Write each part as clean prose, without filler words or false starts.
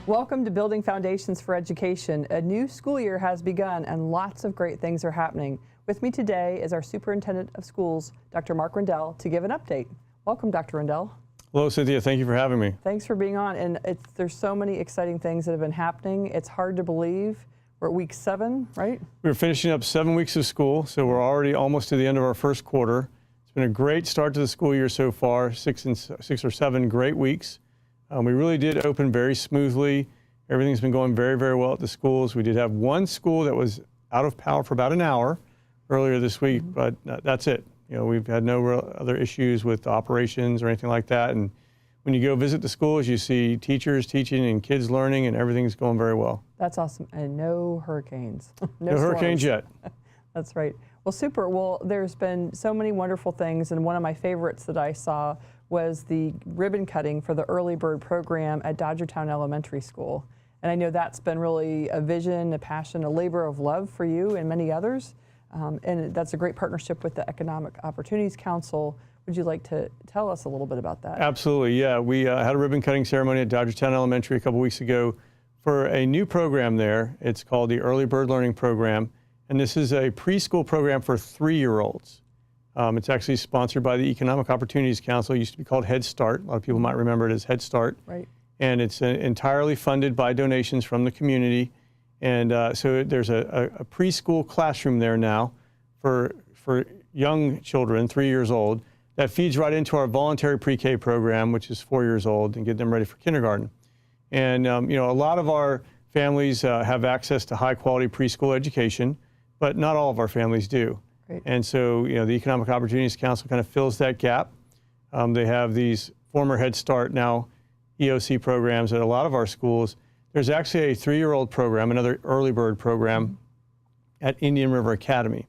Welcome to Building Foundations for Education. A new school year has begun and lots of great things are happening. With me today is our Superintendent of Schools, Dr. Mark Rendell, to give an update. Welcome, Dr. Rendell. Hello, Cynthia. Thank you for having me. Thanks for being on. And there's so many exciting things that have been happening. It's hard to believe. We're at week 7, right? We're finishing up 7 weeks of school, so we're already almost to the end of our first quarter. It's been a great start to the school year so far, 6 or 7 great weeks. We really did open very smoothly. Everything's been going very, very well at the schools. We did have one school that was out of power for about an hour earlier this week, but that's it. You know, we've had no real other issues with operations or anything like that. And when you go visit the schools, you see teachers teaching and kids learning, and everything's going very well. That's awesome. And no hurricanes. No hurricanes yet. That's right. Well, super. Well, there's been so many wonderful things, and one of my favorites that I saw was the ribbon cutting for the Early Bird program at Dodgertown Elementary School. And I know that's been really a vision, a passion, a labor of love for you and many others. And that's a great partnership with the Economic Opportunities Council. Would you like to tell us a little bit about that? Absolutely, yeah. We had a ribbon cutting ceremony at Dodgertown Elementary a couple weeks ago for a new program there. It's called the Early Bird Learning Program. And this is a preschool program for 3-year-olds. It's actually sponsored by the Economic Opportunities Council. It used to be called Head Start. A lot of people might remember it as Head Start. Right. And it's entirely funded by donations from the community. And so there's a preschool classroom there now for young children, 3 years old, that feeds right into our voluntary pre-K program, which is 4 years old, and get them ready for kindergarten. And you know, a lot of our families have access to high-quality preschool education, but not all of our families do. Great. And so, you know, the Economic Opportunities Council kind of fills that gap. They have these former Head Start, now EOC programs at a lot of our schools. There's actually a 3-year-old program, another Early Bird program at Indian River Academy.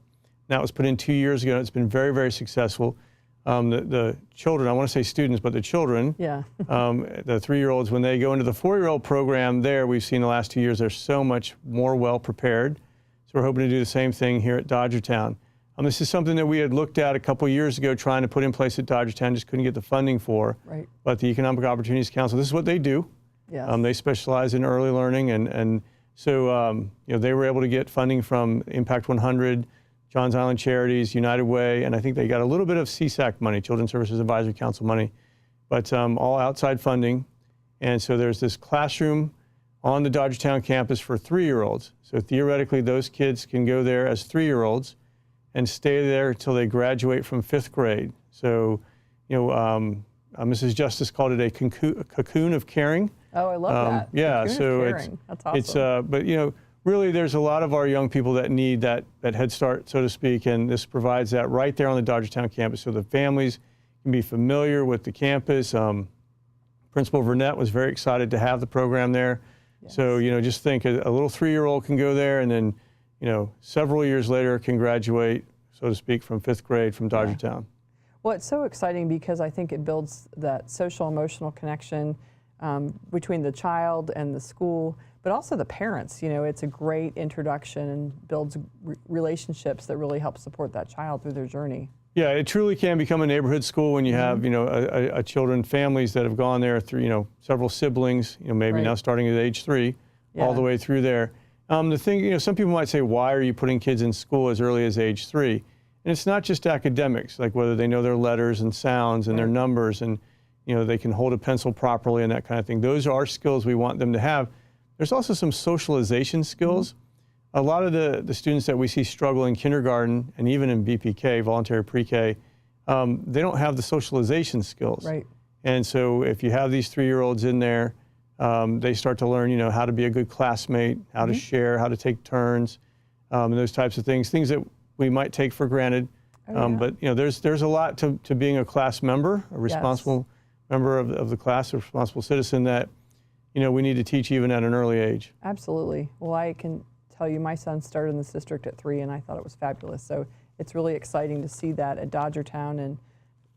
Now, it was put in 2 years ago. It's been very, very successful. The children, I want to say students, but the children, yeah. the 3-year-olds, when they go into the 4-year-old program there, we've seen the last 2 years, they're so much more well prepared. So we're hoping to do the same thing here at Dodgertown. This is something that we had looked at a couple years ago trying to put in place at Dodgertown, just couldn't get the funding for. Right. But the Economic Opportunities Council, this is what they do. Yes. They specialize in early learning, and so you know, they were able to get funding from Impact 100, Johns Island Charities, United Way, and I think they got a little bit of CSAC money, Children's Services Advisory Council money, but all outside funding. And so there's this classroom on the Dodgertown campus for 3-year-olds. So theoretically, those kids can go there as 3-year-olds and stay there until they graduate from 5th grade. So, you know, Mrs. Justice called it a cocoon of caring. Oh, I love that. Yeah, cocoon so of caring. That's awesome. It's but you know, really, there's a lot of our young people that need that Head Start, so to speak, and this provides that right there on the Dodgertown campus, so the families can be familiar with the campus. Principal Burnett was very excited to have the program there. Yes. So, you know, just think a little 3-year-old can go there, and then, you know, several years later can graduate, so to speak, from 5th grade from Dodgertown. Yeah. Well, it's so exciting because I think it builds that social emotional connection between the child and the school, but also the parents. You know, it's a great introduction and builds relationships that really help support that child through their journey. Yeah, it truly can become a neighborhood school when you have, you know, families that have gone there through, you know, several siblings, you know, maybe now starting at age 3, all the way through there. The thing, you know, some people might say, why are you putting kids in school as early as age 3? And it's not just academics, like whether they know their letters and sounds and their numbers, and, you know, they can hold a pencil properly and that kind of thing. Those are skills we want them to have. There's also some socialization skills. A lot of the students that we see struggle in kindergarten and even in VPK, voluntary pre-K, they don't have the socialization skills. Right. And so if you have these 3-year-olds in there, they start to learn, you know, how to be a good classmate, how to share, how to take turns, and those types of things that we might take for granted. But, you know, there's a lot to being a class member, a responsible member of the class, a responsible citizen that, you know, we need to teach even at an early age. Absolutely. Well, I can tell you my son started in the district at 3, and I thought it was fabulous. So it's really exciting to see that at Dodgertown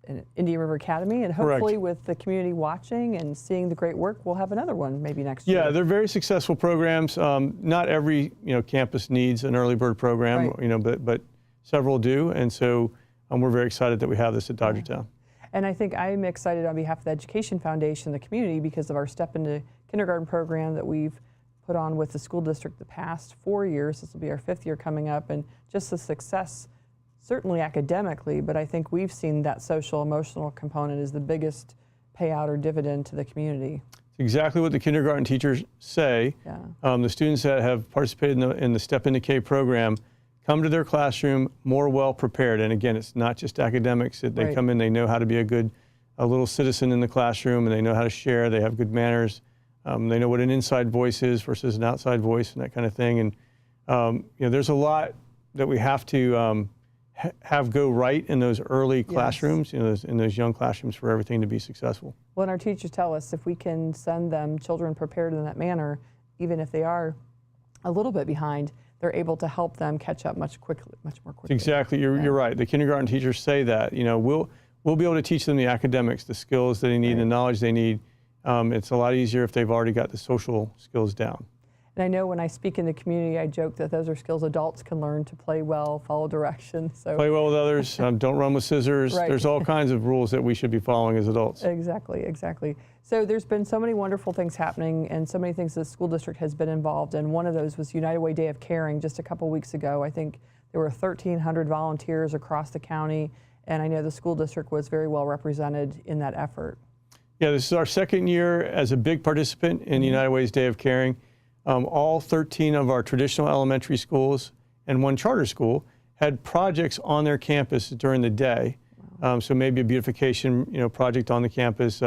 and Indian River Academy, and hopefully with the community watching and seeing the great work, we'll have another one maybe next year. Yeah, they're very successful programs. Not every, you know, campus needs an early bird program, you know, but several do, and so we're very excited that we have this at Dodgertown. And I think I'm excited on behalf of the Education Foundation, the community, because of our Step Into kindergarten program that we've put on with the school district the past 4 years. This will be our 5th year coming up, and just the success, certainly academically, but I think we've seen that social emotional component is the biggest payout or dividend to the community. Exactly what the kindergarten teachers say. Yeah. The students that have participated in the Step Into K program come to their classroom more well prepared. And again, it's not just academics. They Right. come in, they know how to be a little citizen in the classroom, and they know how to share. They have good manners. They know what an inside voice is versus an outside voice and that kind of thing. And there's a lot that we have to have go right in those early classrooms, in those young classrooms, for everything to be successful. Well, and our teachers tell us if we can send them children prepared in that manner, even if they are a little bit behind, they're able to help them catch up much more quickly. Exactly, you're right. The kindergarten teachers say that. We'll be able to teach them the academics, the skills that they need, the knowledge they need. It's a lot easier if they've already got the social skills down. And I know when I speak in the community, I joke that those are skills adults can learn to play well, follow directions. So play well with others, don't run with scissors. Right. There's all kinds of rules that we should be following as adults. Exactly, exactly. So there's been so many wonderful things happening and so many things the school district has been involved in. One of those was United Way Day of Caring just a couple weeks ago. I think there were 1,300 volunteers across the county, and I know the school district was very well represented in that effort. Yeah, this is our 2nd year as a big participant in United Way's Day of Caring. All 13 of our traditional elementary schools and 1 charter school had projects on their campus during the day. So maybe a beautification, project on the campus,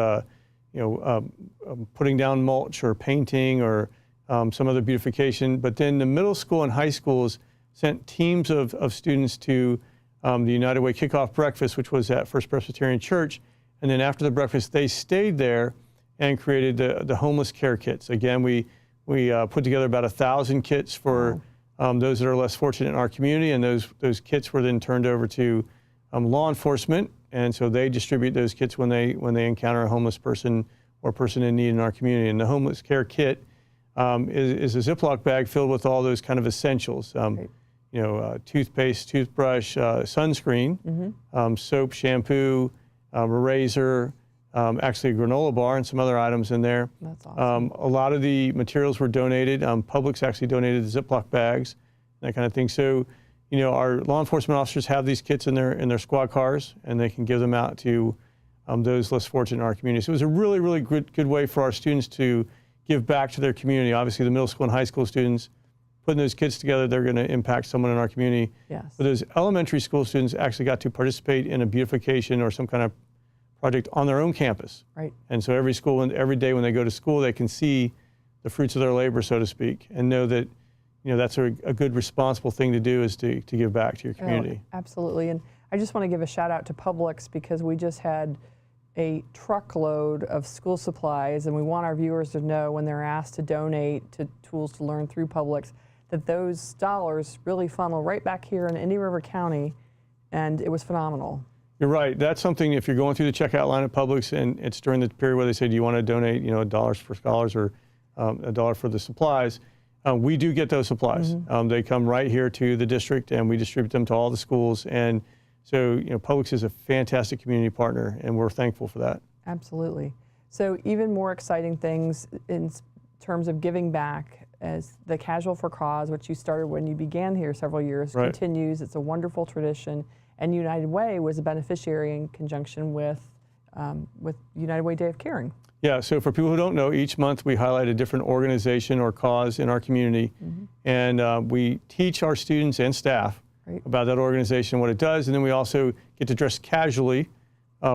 putting down mulch or painting or some other beautification. But then the middle school and high schools sent teams of students to the United Way kickoff breakfast, which was at First Presbyterian Church. And then after the breakfast, they stayed there and created the homeless care kits. Again, we put together about 1,000 kits for those that are less fortunate in our community, and those kits were then turned over to law enforcement, and so they distribute those kits when they encounter a homeless person or person in need in our community. And the homeless care kit is a Ziploc bag filled with all those kind of essentials, toothpaste, toothbrush, sunscreen, soap, shampoo, a razor, actually a granola bar and some other items in there. That's awesome. A lot of the materials were donated. Publix actually donated the Ziploc bags, that kind of thing. So, our law enforcement officers have these kits in their squad cars, and they can give them out to those less fortunate in our community. So it was a really, really good way for our students to give back to their community. Obviously, the middle school and high school students, putting those kits together, they're going to impact someone in our community. Yes. But those elementary school students actually got to participate in a beautification or some kind of project on their own campus. Right. And so every school and every day when they go to school, they can see the fruits of their labor, so to speak, and know that that's a good, responsible thing to do, is to give back to your community. Oh, absolutely. And I just want to give a shout out to Publix, because we just had a truckload of school supplies, and we want our viewers to know when they're asked to donate to Tools to Learn through Publix that those dollars really funnel right back here in Indian River County, and it was phenomenal. You're right. That's something, if you're going through the checkout line at Publix and it's during the period where they say, do you want to donate, $1 for scholars or $1 for the supplies, we do get those supplies. They come right here to the district, and we distribute them to all the schools. And so, Publix is a fantastic community partner, and we're thankful for that. Absolutely. So even more exciting things in terms of giving back, as the Casual for Cause, which you started when you began here several years, continues. It's a wonderful tradition. And United Way was a beneficiary in conjunction with United Way Day of Caring. Yeah, so for people who don't know, each month we highlight a different organization or cause in our community, and we teach our students and staff about that organization, what it does, and then we also get to dress casually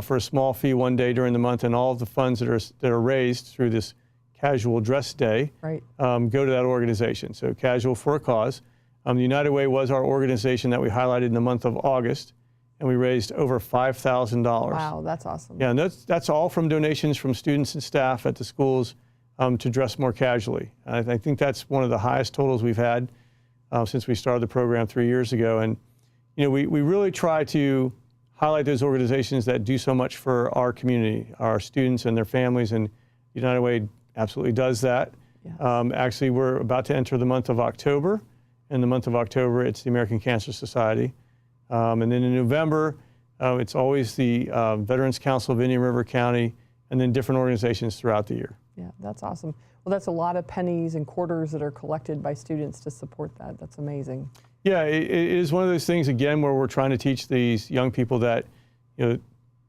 for a small fee one day during the month, and all of the funds that are raised through this casual dress day go to that organization. So Casual for a Cause. The United Way was our organization that we highlighted in the month of August, and we raised over $5,000. Wow, that's awesome. Yeah, and that's all from donations from students and staff at the schools to dress more casually. And I think that's one of the highest totals we've had since we started the program 3 years ago. And we really try to highlight those organizations that do so much for our community, our students and their families, and United Way absolutely does that. Yes. Actually, we're about to enter the month of October. In the month of October, it's the American Cancer Society. And then in November, it's always the Veterans Council of Indian River County, and then different organizations throughout the year. Yeah, that's awesome. Well, that's a lot of pennies and quarters that are collected by students to support that. That's amazing. Yeah, it is one of those things, again, where we're trying to teach these young people that,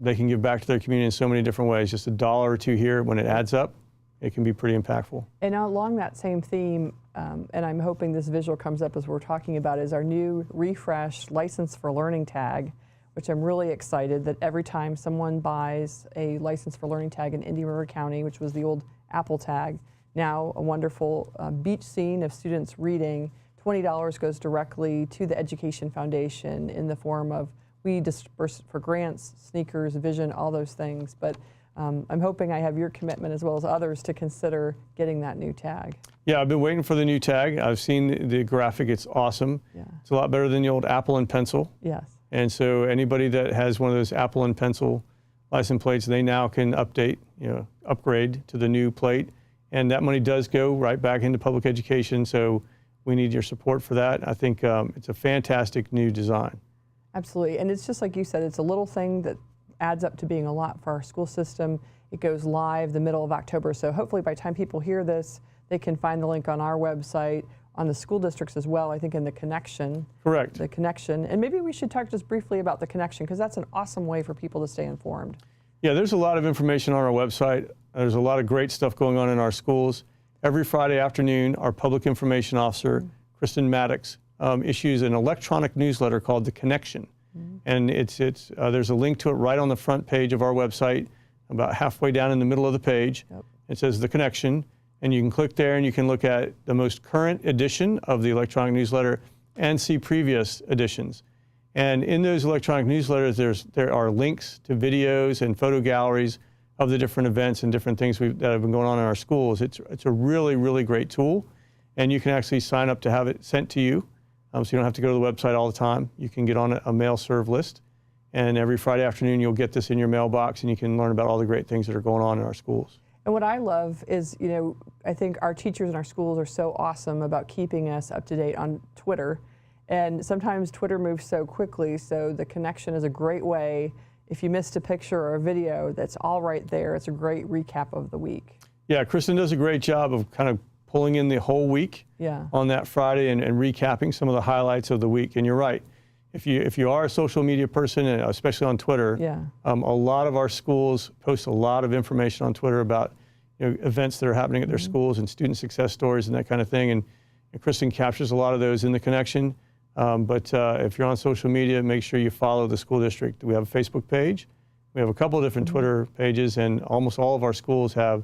they can give back to their community in so many different ways. Just $1 or $2 here, when it adds up, it can be pretty impactful. And along that same theme, and I'm hoping this visual comes up as we're talking about, is our new refreshed License for Learning tag, which I'm really excited that every time someone buys a License for Learning tag in Indian River County, which was the old Apple tag, now a wonderful beach scene of students reading, $20 goes directly to the Education Foundation in the form of, we disperse for grants, sneakers, vision, all those things. But I'm hoping I have your commitment as well as others to consider getting that new tag. Yeah, I've been waiting for the new tag. I've seen the graphic. It's awesome. Yeah. It's a lot better than the old Apple and pencil. Yes. And so anybody that has one of those Apple and pencil license plates, they now can upgrade to the new plate. And that money does go right back into public education. So we need your support for that. I think it's a fantastic new design. Absolutely. And it's just like you said, it's a little thing that adds up to being a lot for our school system. It goes live the middle of October. So hopefully by the time people hear this, they can find the link on our website, on the school districts as well, I think in the connection. Correct. The connection. And maybe we should talk just briefly about the connection, because that's an awesome way for people to stay informed. Yeah, there's a lot of information on our website. There's a lot of great stuff going on in our schools. Every Friday afternoon, our public information officer, Kristen Maddox, issues an electronic newsletter called The Connection. And there's a link to it right on the front page of our website, about halfway down in the middle of the page. Yep. It says The Connection, and you can click there and you can look at the most current edition of the electronic newsletter and see previous editions. And in those electronic newsletters, there are links to videos and photo galleries of the different events and different things that have been going on in our schools. It's a really, really great tool, and you can actually sign up to have it sent to you. So you don't have to go to the website all the time. You can get on a mail serve list, and every Friday afternoon you'll get this in your mailbox, and you can learn about all the great things that are going on in our schools. And what I love is, I think our teachers in our schools are so awesome about keeping us up to date on Twitter. And sometimes Twitter moves so quickly, so the connection is a great way. If you missed a picture or a video, that's all right there. It's a great recap of the week. Yeah, Kristen does a great job of kind of pulling in the whole week on that Friday and recapping some of the highlights of the week. And you're right. If you are a social media person, and especially on Twitter, a lot of our schools post a lot of information on Twitter about events that are happening at their schools and student success stories and that kind of thing. And Kristen captures a lot of those in the connection. But if you're on social media, make sure you follow the school district. We have a Facebook page. We have a couple of different Twitter pages, and almost all of our schools have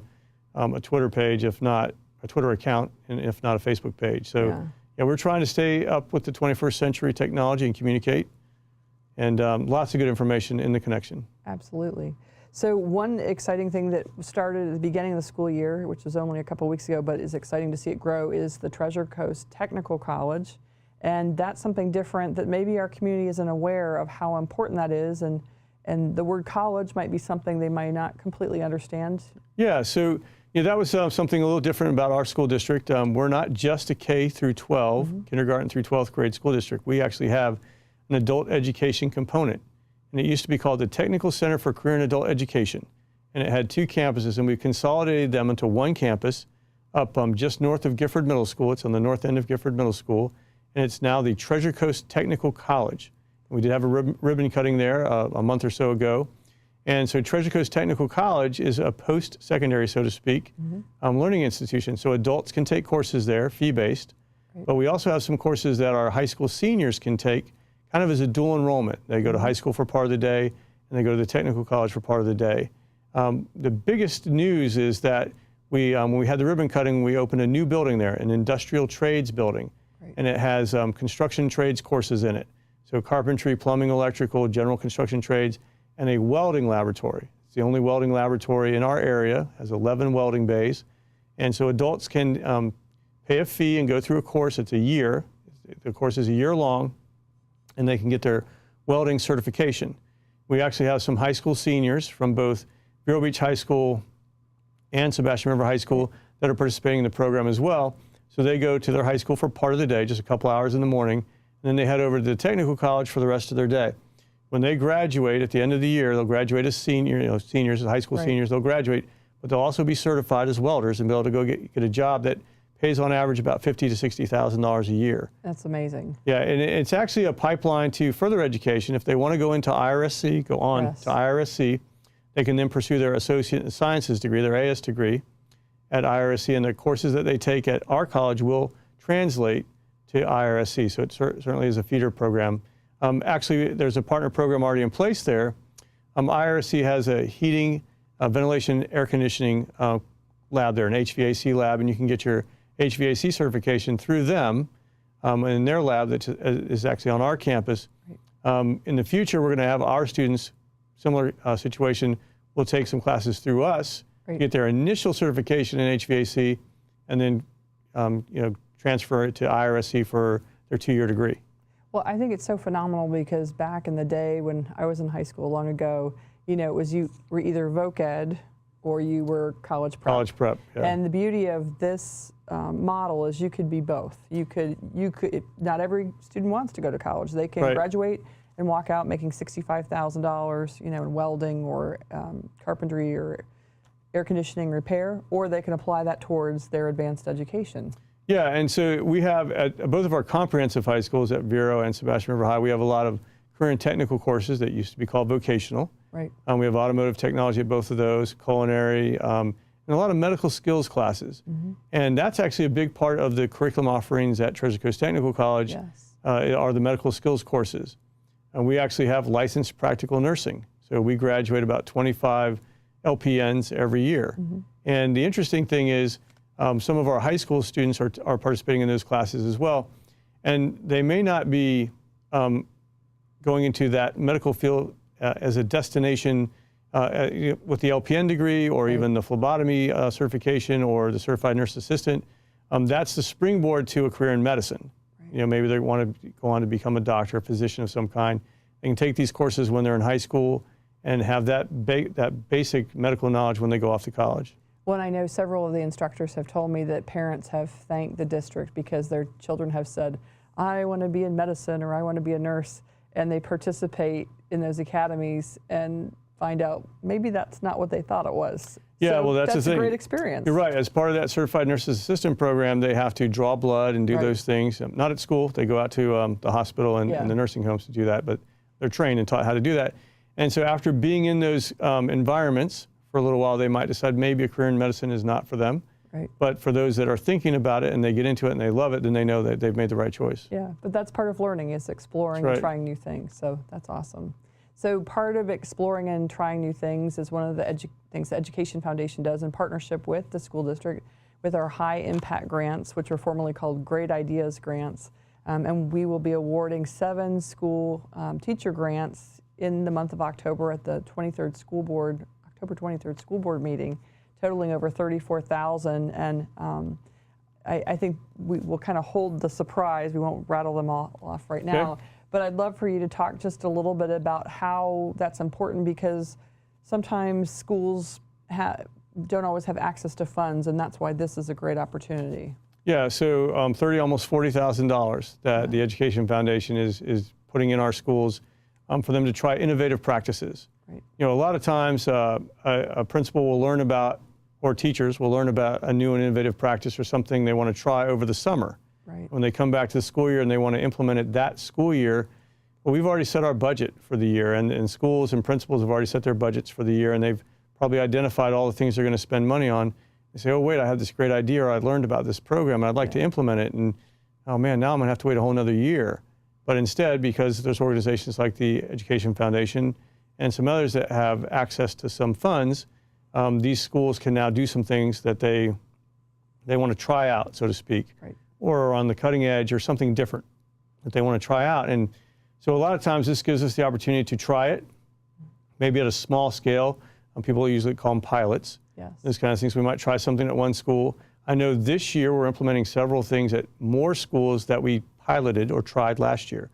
a Twitter page, if not a Twitter account, and if not a Facebook page. So yeah, we're trying to stay up with the 21st century technology and communicate, and lots of good information in the connection. Absolutely. So one exciting thing that started at the beginning of the school year, which was only a couple weeks ago, but is exciting to see it grow, is the Treasure Coast Technical College. And that's something different that maybe our community isn't aware of how important that is, and the word college might be something they might not completely understand. Yeah, so that was something a little different about our school district. We're not just a K through 12, kindergarten through 12th grade school district. We actually have an adult education component, and it used to be called the Technical Center for Career and Adult Education, and it had 2 campuses, and we consolidated them into one campus up just north of Gifford Middle School. It's on the north end of Gifford Middle School, and it's now the Treasure Coast Technical College. We did have a ribbon cutting there a month or so ago. And so Treasure Coast Technical College is a post-secondary, so to speak, learning institution. So adults can take courses there, fee-based. But we also have some courses that our high school seniors can take kind of as a dual enrollment. They go to high school for part of the day, and they go to the technical college for part of the day. The biggest news is that when we had the ribbon cutting, we opened a new building there, an industrial trades building. And it has construction trades courses in it. So carpentry, plumbing, electrical, general construction trades, and a welding laboratory. It's the only welding laboratory in our area, has 11 welding bays. And so adults can pay a fee and go through a course. It's a year. The course is a year long, and they can get their welding certification. We actually have some high school seniors from both Vero Beach High School and Sebastian River High School that are participating in the program as well. So they go to their high school for part of the day, just a couple hours in the morning, and then they head over to the technical college for the rest of their day. When they graduate at the end of the year, they'll graduate as seniors, high school seniors, they'll graduate, but they'll also be certified as welders and be able to go get a job that pays on average about $50,000 to $60,000 a year. That's amazing. Yeah, and it's actually a pipeline to further education. If they want to go into IRSC, go on to IRSC. They can then pursue their Associate in Sciences degree, their AS degree at IRSC, and the courses that they take at our college will translate to IRSC. So it certainly is a feeder program. Actually, there's a partner program already in place there. IRSC has a heating, ventilation, air conditioning lab there, an HVAC lab, and you can get your HVAC certification through them in their lab that is actually on our campus. In the future, we're going to have our students, similar situation, will take some classes through us, get their initial certification in HVAC, and then transfer it to IRSC for their 2-year degree. Well, I think it's so phenomenal because back in the day when I was in high school long ago, it was you were either voc ed or you were college prep. College prep, yeah. And the beauty of this model is you could be both. You could. Not every student wants to go to college. They can graduate and walk out making $65,000, in welding or carpentry or air conditioning repair, or they can apply that towards their advanced education. Yeah, and so we have at both of our comprehensive high schools at Vero and Sebastian River High, we have a lot of career and technical courses that used to be called vocational. Right. We have automotive technology at both of those, culinary, and a lot of medical skills classes. And that's actually a big part of the curriculum offerings at Treasure Coast Technical College, are the medical skills courses. And we actually have licensed practical nursing. So we graduate about 25 LPNs every year. And the interesting thing is some of our high school students are participating in those classes as well. And they may not be going into that medical field as a destination with the LPN degree or even the phlebotomy certification or the certified nurse assistant. That's the springboard to a career in medicine. Maybe they want to go on to become a doctor, a physician of some kind. They can take these courses when they're in high school and have that basic medical knowledge when they go off to college. Well, I know several of the instructors have told me that parents have thanked the district because their children have said, I want to be in medicine or I want to be a nurse, and they participate in those academies and find out maybe that's not what they thought it was. Yeah, so well, that's the thing. a great experience. You're right. As part of that certified nurse's assistant program, they have to draw blood and do those things. Not at school. They go out to the hospital and the nursing homes to do that, but they're trained and taught how to do that. And so after being in those environments for a little while, they might decide maybe a career in medicine is not for them. But for those that are thinking about it and they get into it and they love it, then they know that they've made the right choice. Yeah, but that's part of learning, is exploring and trying new things. So that's awesome. So part of exploring and trying new things is one of the things the Education Foundation does in partnership with the school district with our high impact grants, which are formerly called Great Ideas grants. And we will be awarding 7 school teacher grants in the month of October at the October 23rd school board meeting, totaling over $34,000. And I think we will kind of hold the surprise. We won't rattle them all off right now. But I'd love for you to talk just a little bit about how that's important, because sometimes schools don't always have access to funds, and that's why this is a great opportunity. Yeah, so almost $40,000 that the Education Foundation is putting in our schools for them to try innovative practices. A lot of times a principal will learn about, or teachers will learn about a new and innovative practice or something they want to try over the summer. When they come back to the school year and they want to implement it that school year, well, we've already set our budget for the year, and schools and principals have already set their budgets for the year, and they've probably identified all the things they're going to spend money on. They say, oh, wait, I have this great idea, or I learned about this program, and I'd like to implement it, and oh man, now I'm going to have to wait a whole nother year. But instead, because there's organizations like the Education Foundation and some others that have access to some funds, these schools can now do some things that they want to try out, so to speak, or are on the cutting edge, or something different that they want to try out. And so a lot of times this gives us the opportunity to try it, maybe at a small scale. People usually call them pilots. Those kind of things. We might try something at one school. I know this year we're implementing several things at more schools that we piloted or tried last year.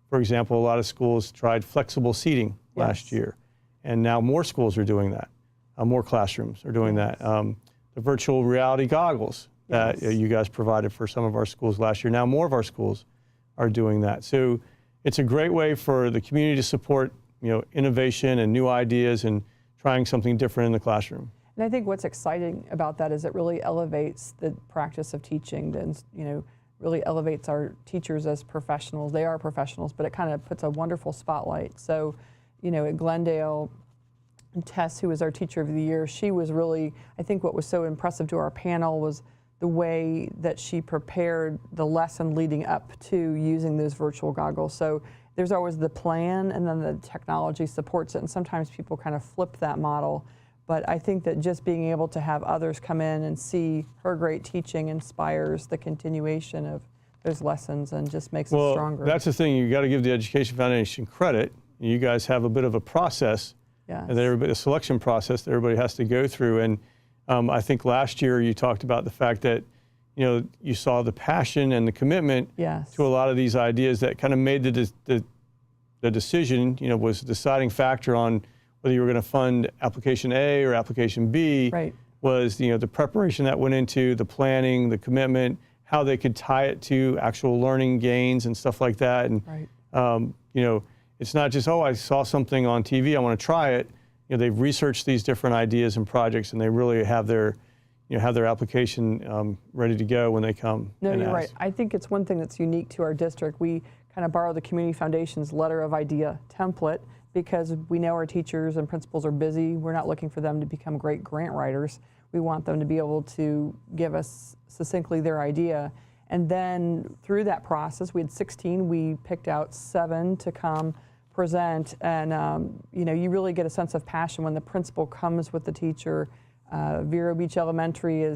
For example, a lot of schools tried flexible seating last year, and now more schools are doing that. More classrooms are doing that. The virtual reality goggles that you guys provided for some of our schools last year. Now more of our schools are doing that. So it's a great way for the community to support innovation and new ideas and trying something different in the classroom. And I think what's exciting about that is it really elevates the practice of teaching, and really elevates our teachers as professionals. They are professionals, but it kind of puts a wonderful spotlight. So, at Glendale, Tess, who was our Teacher of the Year, she was really, I think what was so impressive to our panel was the way that she prepared the lesson leading up to using those virtual goggles. So there's always the plan, and then the technology supports it, and sometimes people kind of flip that model. But I think that just being able to have others come in and see her great teaching inspires the continuation of those lessons and just makes it stronger. That's the thing. You got to give the Education Foundation credit. You guys have a bit of a process, yes, and a selection process that everybody has to go through. And I think last year you talked about the fact that you saw the passion and the commitment, yes, to a lot of these ideas that kind of made the decision. Was the deciding factor on whether you were going to fund application A or application B, right, was the preparation that went into the planning, the commitment, how they could tie it to actual learning gains and stuff like that. And right, it's not just, oh, I saw something on TV, I want to try it. They've researched these different ideas and projects, and they really have their application ready to go when they come. No, you're right. I think it's one thing that's unique to our district. We kind of borrow the Community Foundation's letter of idea template because we know our teachers and principals are busy. We're not looking for them to become great grant writers. We want them to be able to give us succinctly their idea. And then through that process, we had 16. We picked out 7 to come present. And, you really get a sense of passion when the principal comes with the teacher. Vero Beach Elementary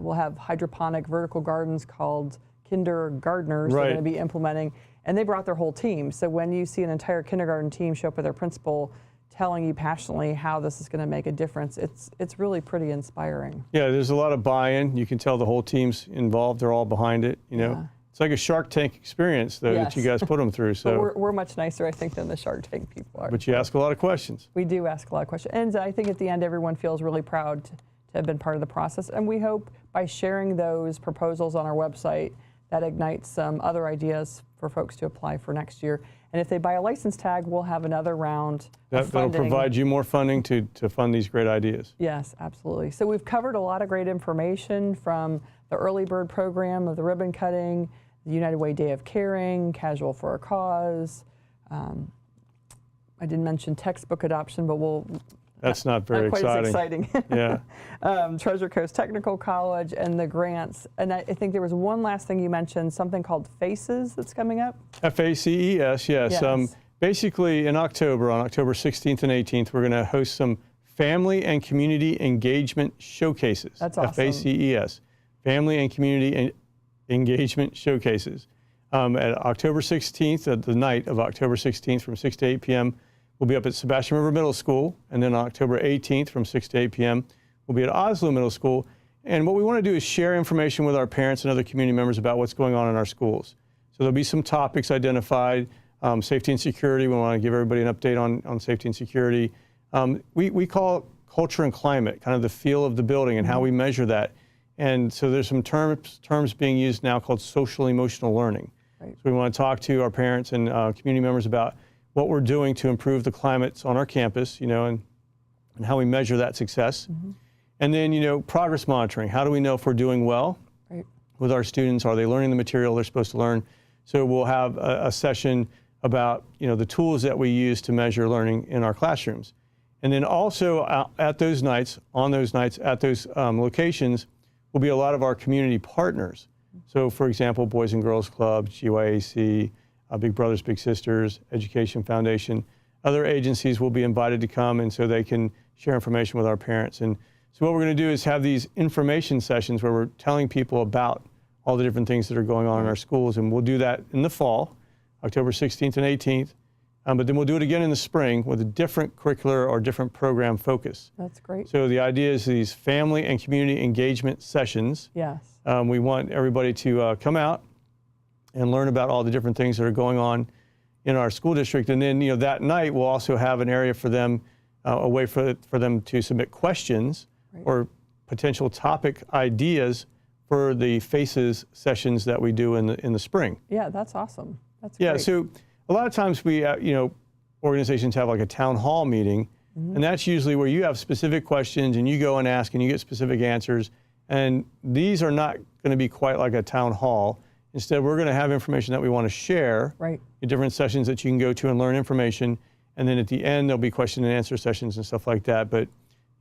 will have hydroponic vertical gardens called kindergartners. Right. They're going to be implementing. And they brought their whole team. So when you see an entire kindergarten team show up with their principal telling you passionately how this is going to make a difference, it's really pretty inspiring. Yeah, there's a lot of buy-in. You can tell the whole team's involved. They're all behind it. Yeah. It's like a Shark Tank experience, though, Yes. that you guys put them through. So But we're much nicer, I think, than the Shark Tank people are. But you ask a lot of questions. We do ask a lot of questions. And I think at the end, everyone feels really proud to have been part of the process. And we hope by sharing those proposals on our website, that ignites some other ideas for folks to apply for next year. And if they buy a license tag, we'll have another round of funding. That'll provide you more funding to fund these great ideas. Yes, absolutely. So we've covered a lot of great information from the early bird program of the ribbon cutting, the United Way Day of Caring, Casual for a Cause. I didn't mention textbook adoption, but That's not very quite as exciting. Yeah. Treasure Coast Technical College and the grants. And I think there was one last thing you mentioned, something called FACES that's coming up. FACES, yes. Yes. Basically in October, on October 16th and 18th, we're going to host some family and community engagement showcases. That's awesome. FACES, Family and Community Engagement Showcases. At October 16th, at the night of October 16th from 6 to 8 p.m., we'll be up at Sebastian River Middle School, and then on October 18th from 6 to 8 p.m., we'll be at Oslo Middle School. And what we want to do is share information with our parents and other community members about what's going on in our schools. So there'll be some topics identified, safety and security. We want to give everybody an update on safety and security. We call it culture and climate, kind of the feel of the building and how we measure that. And so there's some terms being used now called social emotional learning. Right. So we want to talk to our parents and community members about what we're doing to improve the climates on our campus, and how we measure that success. Mm-hmm. And then, progress monitoring. How do we know if we're doing well with our students? Are they learning the material they're supposed to learn? So we'll have a session about, the tools that we use to measure learning in our classrooms. And then also at those nights, at those locations, will be a lot of our community partners. So for example, Boys and Girls Club, GYAC, Big Brothers Big Sisters, Education Foundation, other agencies will be invited to come, and so they can share information with our parents. And so what we're going to do is have these information sessions where we're telling people about all the different things that are going on in our schools, and we'll do that in the fall, October 16th and 18th, but then we'll do it again in the spring with a different curricular or different program focus. That's great. So the idea is these family and community engagement sessions. Yes. We want everybody to come out and learn about all the different things that are going on in our school district. And then, that night we'll also have an area for them, a way for them to submit questions or potential topic ideas for the FACES sessions that we do in the spring. Yeah, that's awesome. That's great. Great. So a lot of times we, organizations have like a town hall meeting And that's usually where you have specific questions and you go and ask and you get specific answers. And these are not going to be quite like a town hall. Instead, we're going to have information that we want to share, right, in different sessions that you can go to and learn information. And then at the end, there'll be question and answer sessions and stuff like that. But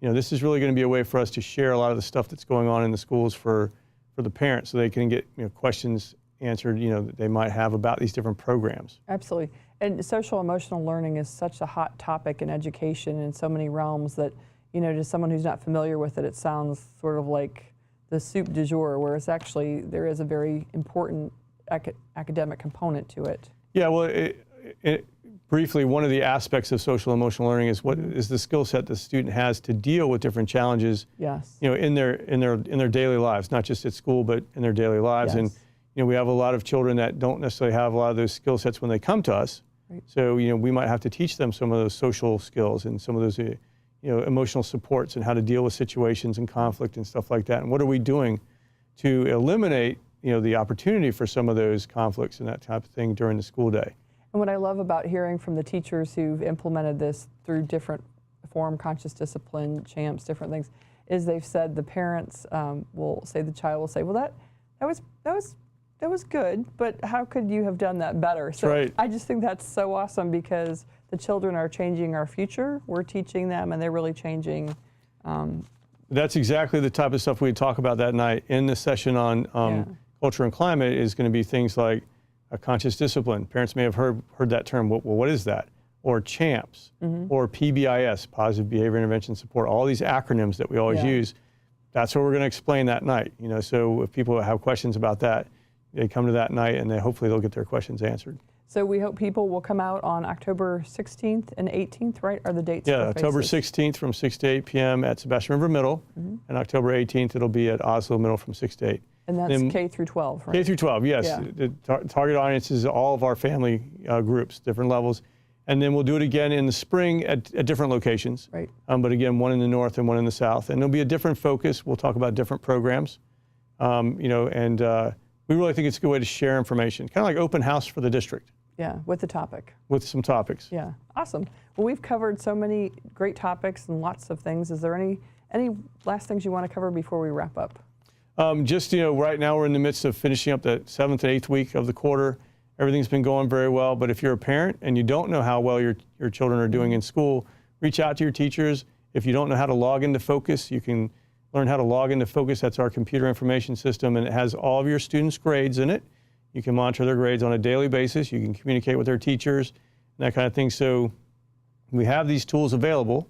this is really going to be a way for us to share a lot of the stuff that's going on in the schools for the parents, so they can get questions answered that they might have about these different programs. Absolutely. And social emotional learning is such a hot topic in education in so many realms that, to someone who's not familiar with it, it sounds sort of like the soup du jour, whereas actually there is a very important academic component to it. Yeah, well, briefly, one of the aspects of social emotional learning is what is the skill set the student has to deal with different challenges. Yes. In their daily lives, not just at school, but in their daily lives. Yes. And we have a lot of children that don't necessarily have a lot of those skill sets when they come to us. Right. So we might have to teach them some of those social skills and some of those emotional supports and how to deal with situations and conflict and stuff like that. And what are we doing to eliminate the opportunity for some of those conflicts and that type of thing during the school day. And what I love about hearing from the teachers who've implemented this through different form, conscious discipline, CHAMPS, different things, is they've said the parents will say, the child will say, well, that was good, but how could you have done that better? So right. I just think that's so awesome, because the children are changing our future. We're teaching them, and they're really changing. That's exactly the type of stuff we talk about that night in the session on culture and climate. Is going to be things like a conscious discipline. Parents may have heard that term. Well, what is that? Or CHAMPS, or PBIS, Positive Behavior Intervention Support. All these acronyms that we always use. That's what we're going to explain that night. So if people have questions about that, they come to that night, and hopefully they'll get their questions answered. So we hope people will come out on October 16th and 18th, right? Are the dates? Yeah, October 16th from 6 to 8 p.m. at Sebastian River Middle, and October 18th it'll be at Oslo Middle from 6 to 8. And that's K through 12, right? K through 12, yes. Yeah. The target audience is all of our family groups, different levels. And then we'll do it again in the spring at different locations. Right. But again, one in the north and one in the south. And there'll be a different focus. We'll talk about different programs. We really think it's a good way to share information, kind of like open house for the district. Yeah, with the topic. With some topics. Yeah, awesome. Well, we've covered so many great topics and lots of things. Is there any last things you want to cover before we wrap up? Right now we're in the midst of finishing up the 7th and 8th week of the quarter. Everything's been going very well, but if you're a parent and you don't know how well your children are doing in school, reach out to your teachers. If you don't know how to log into Focus, you can learn how to log into Focus. That's our computer information system, and it has all of your students' grades in it. You can monitor their grades on a daily basis. You can communicate with their teachers and that kind of thing. So we have these tools available,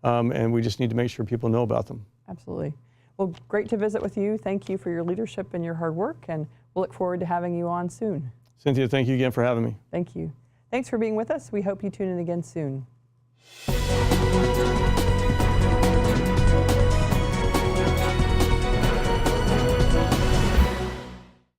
and we just need to make sure people know about them. Absolutely. Well, great to visit with you. Thank you for your leadership and your hard work, and we'll look forward to having you on soon. Cynthia, thank you again for having me. Thank you. Thanks for being with us. We hope you tune in again soon.